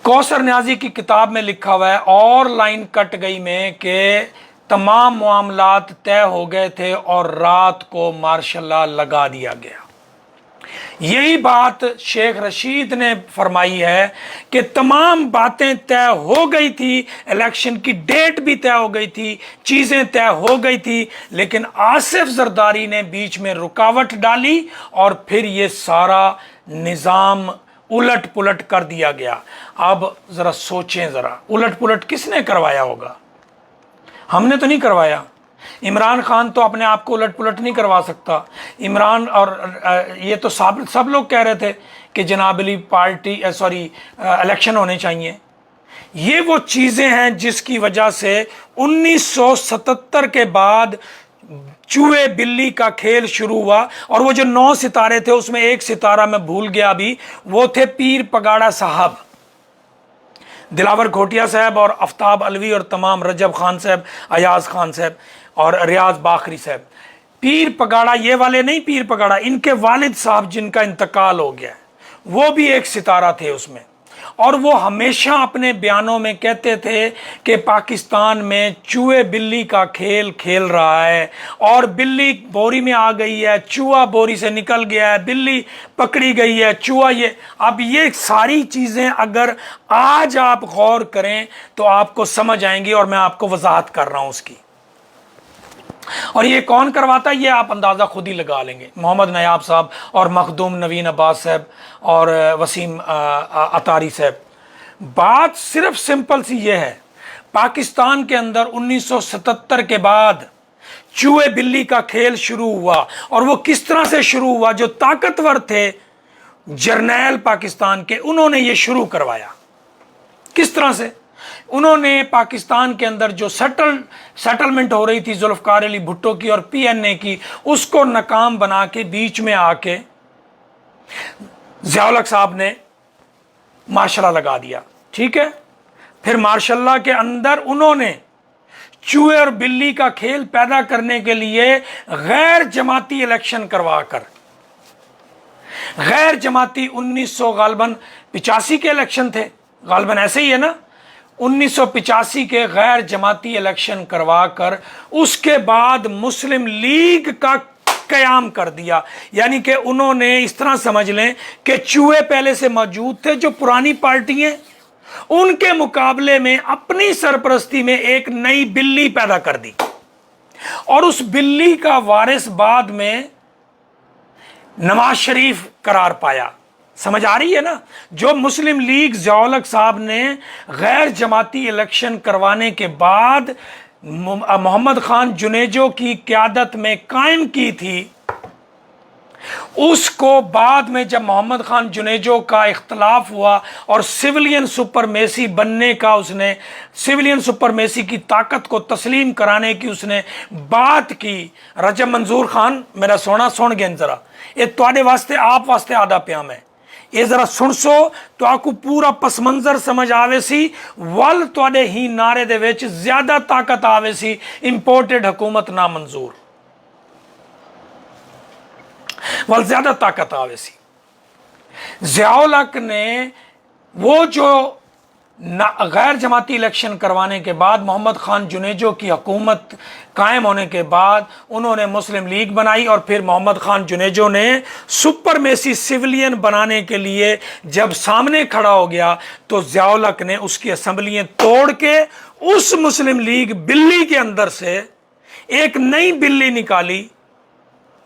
कौसर न्याजी की किताब में लिखा हुआ है और लाइन कट गई में कि तमाम मामलात तय हो गए थे और रात को मार्शल लॉ लगा दिया गया। यही बात शेख रशीद ने फरमाई है कि तमाम बातें तय हो गई थी, इलेक्शन की डेट भी तय हो गई थी, चीज़ें तय हो गई थी, लेकिन आसिफ जरदारी ने बीच में रुकावट डाली और फिर ये सारा निज़ाम उलट पुलट कर दिया गया। अब ज़रा सोचें, ज़रा उलट पुलट किसने करवाया होगा? हमने तो नहीं करवाया। इमरान खान तो अपने आप को उलट पुलट नहीं करवा सकता। इमरान और ये तो सब लोग कह रहे थे कि जनाब अली पार्टी इलेक्शन होने चाहिए। ये वो चीज़ें हैं जिसकी वजह से 1977 के बाद चूहे बिल्ली का खेल शुरू हुआ। और वो जो 9 सितारे थे उसमें एक सितारा मैं भूल गया अभी, वो थे पीर पगाड़ा साहब, दिलावर घोटिया साहब और आफ्ताब अलवी और तमाम रजब खान साहब, अयाज खान साहब और रियाज बाखरी साहब। पीर पगाड़ा ये वाले नहीं, पीर पगाड़ा इनके वालिद साहब जिनका इंतकाल हो गया है, वो भी एक सितारा थे उसमें। और वो हमेशा अपने बयानों में कहते थे कि पाकिस्तान में चूहे बिल्ली का खेल खेल रहा है और बिल्ली बोरी में आ गई है, चूहा बोरी से निकल गया है, बिल्ली पकड़ी गई है, चूहा ये। अब ये सारी चीज़ें अगर आज आप गौर करें तो आपको समझ आएंगी और मैं आपको वजाहत कर रहा हूँ उसकी। और ये कौन करवाता है ये आप अंदाज़ा खुद ही लगा लेंगे। मोहम्मद नयाब साहब और मखदूम नवीन अब्बास साहब और वसीम अतारी साहब। बात सिर्फ सिंपल सी ये है, पाकिस्तान के अंदर 1977 के बाद चूहे बिल्ली का खेल शुरू हुआ। और वो किस तरह से शुरू हुआ? जो ताकतवर थे जर्नैल पाकिस्तान के, उन्होंने ये शुरू करवाया। किस तरह से? उन्होंने पाकिस्तान के अंदर जो सेटलमेंट हो रही थी जुल्फकार अली भुट्टो की और पीएनए की, उसको नाकाम बना के बीच में आके ज़िया उल हक साहब ने मार्शल लॉ लगा दिया। ठीक है, फिर मार्शल लॉ के अंदर उन्होंने चूहे और बिल्ली का खेल पैदा करने के लिए गैर जमाती इलेक्शन करवाकर, गैर जमाती 1900 गालबन 85 के इलेक्शन थे, गालबन ऐसे ही है ना, 1985 के गैर जमाती इलेक्शन करवाकर उसके बाद मुस्लिम लीग का कयाम कर दिया। यानी कि उन्होंने इस तरह समझ लें कि चूहे पहले से मौजूद थे, जो पुरानी पार्टी हैं, उनके मुकाबले में अपनी सरपरस्ती में एक नई बिल्ली पैदा कर दी और उस बिल्ली का वारिस बाद में नवाज शरीफ करार पाया। समझ आ रही है ना? जो मुस्लिम लीग ज़िया उल हक साहब ने गैर जमाती इलेक्शन करवाने के बाद मोहम्मद खान जुनेजो की क़यादत में कायम की थी, उसको बाद में जब मोहम्मद खान जुनेजो का इख्तलाफ हुआ और सिविलियन सुपरमेसी बनने का, उसने सिविलियन सुपरमेसी की ताकत को तस्लीम कराने की उसने बात की। रजब मंजूर खान मेरा सोना सुन गए जरा, ये तुहाडे वास्ते आप वास्ते आधा प्याम है, ये जरा सुन सो तो आपको पूरा पस मंजर समझ आवे सी। वल तुहाडे ही नारे दे विच ज्यादा ताकत आवे सी, इंपोर्टेड हुकूमत ना मंजूर, वल ज्यादा ताकत आवे सी। ज़िया उल हक ने वो जो गैर जमाती इलेक्शन करवाने के बाद मोहम्मद खान जुनेजो की हुकूमत कायम होने के बाद उन्होंने मुस्लिम लीग बनाई और फिर मोहम्मद खान जुनेजो ने सुपरमेसी सिविलियन बनाने के लिए जब सामने खड़ा हो गया तो ज़िया उल हक ने उसकी असम्बलियाँ तोड़ के उस मुस्लिम लीग बिल्ली के अंदर से एक नई बिल्ली निकाली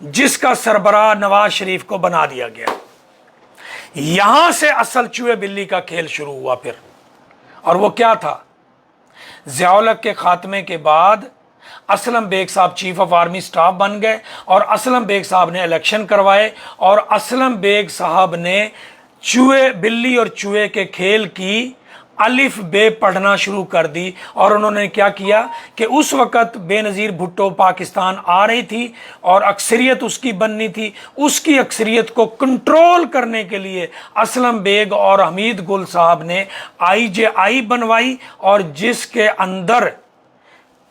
जिसका सरबराह नवाज शरीफ को बना दिया गया। यहां से असल चूहे बिल्ली का खेल शुरू हुआ फिर। और वो क्या था? ज़िया उल हक के खात्मे के बाद असलम बेग साहब चीफ ऑफ आर्मी स्टाफ बन गए और असलम बेग साहब ने इलेक्शन करवाए और असलम बेग साहब ने चूहे बिल्ली और चूहे के खेल की अलिफ बे पढ़ना शुरू कर दी। और उन्होंने क्या किया कि उस वक़्त बेनज़ीर भुट्टो पाकिस्तान आ रही थी और अक्सरियत उसकी बननी थी, उसकी अक्सरियत को कंट्रोल करने के लिए असलम बेग और हमीद गुल साहब ने IJI बनवाई और जिसके अंदर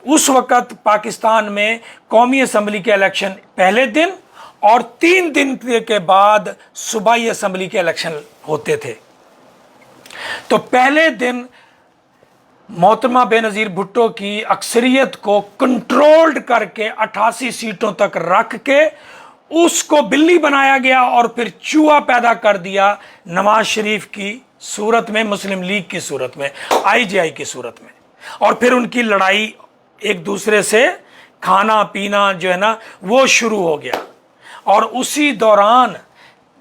उस वक़्त पाकिस्तान में कौमी असम्बली के इलेक्शन पहले दिन और 3 दिन के बाद सूबाई असम्बली के इलेक्शन होते थे। तो पहले दिन मोहतरमा बेनज़ीर भुट्टो की अक्सरियत को कंट्रोल्ड करके 88 सीटों तक रख के उसको बिल्ली बनाया गया और फिर चूहा पैदा कर दिया नवाज शरीफ की सूरत में, मुस्लिम लीग की सूरत में, आईजीआई की सूरत में। और फिर उनकी लड़ाई एक दूसरे से खाना पीना जो है ना वो शुरू हो गया। और उसी दौरान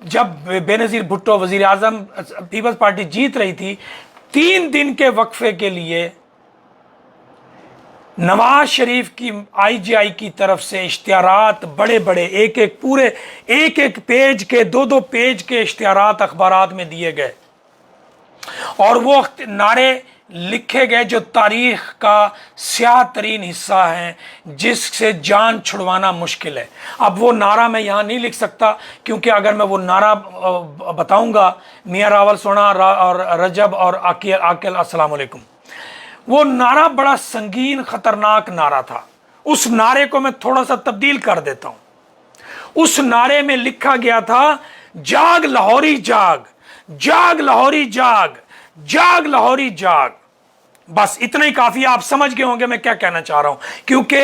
जब बेनज़ीर भुट्टो वज़ीर आज़म पीपल्स पार्टी जीत रही थी, 3 दिन के वक्फे के लिए नवाज शरीफ की आईजीआई की तरफ से इश्तिहारात बड़े बड़े एक एक पेज के 2-2 पेज के इश्तिहारात अखबारात में दिए गए और वो नारे लिखे गए जो तारीख का स्याह तरीन हिस्सा है, जिससे जान छुड़वाना मुश्किल है। अब वो नारा मैं यहाँ नहीं लिख सकता, क्योंकि अगर मैं वो नारा बताऊंगा, मियाँ रावल सोना और रजब और आकिल अस्सलाम वालेकुम, वो नारा बड़ा संगीन खतरनाक नारा था। उस नारे को मैं थोड़ा सा तब्दील कर देता हूं। उस नारे में लिखा गया था, जाग लाहौरी जाग, जाग लाहौरी जाग, जाग लाहौरी जाग। बस इतना ही काफी है, आप समझ गए होंगे मैं क्या कहना चाह रहा हूं। क्योंकि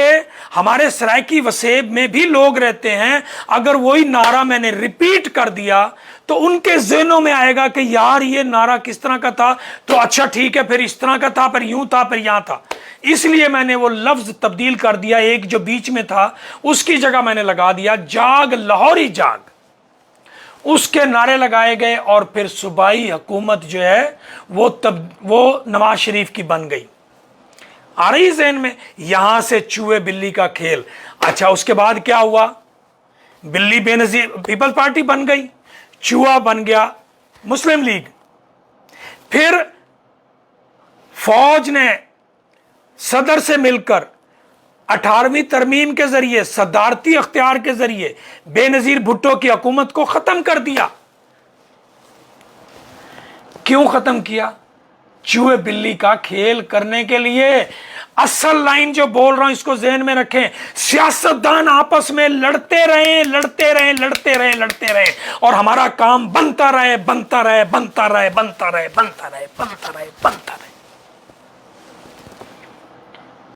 हमारे सरायकी वसेब में भी लोग रहते हैं, अगर वही नारा मैंने रिपीट कर दिया तो उनके ज़हनों में आएगा कि यार ये नारा किस तरह का था, तो अच्छा ठीक है फिर इस तरह का था, फिर यूं था, फिर यहां था। इसलिए मैंने वो लफ्ज तब्दील कर दिया, एक जो बीच में था उसकी जगह मैंने लगा दिया जाग लाहौरी जाग। उसके नारे लगाए गए और फिर सूबाई हुकूमत जो है वो नवाज शरीफ की बन गई। आ रही ज़हन में, यहां से चूहे बिल्ली का खेल। अच्छा, उसके बाद क्या हुआ? बिल्ली बेनज़ीर पीपल्स पार्टी बन गई, चूहा बन गया मुस्लिम लीग। फिर फौज ने सदर से मिलकर 18वीं तरमीम के जरिए, सदारती अख्तियार के जरिए बेनज़ीर भुट्टो की हुकूमत को खत्म कर दिया। क्यों खत्म किया? चूहे बिल्ली का खेल करने के लिए। असल लाइन जो बोल रहा हूं इसको ज़हन में रखें, सियासतदान आपस में लड़ते रहे, लड़ते रहे, लड़ते रहे, लड़ते रहे, और हमारा काम बनता रहे, बनता रहे, बनता रहे, बनता रहे, बनता रहे, बनता रहे, बनता रहे।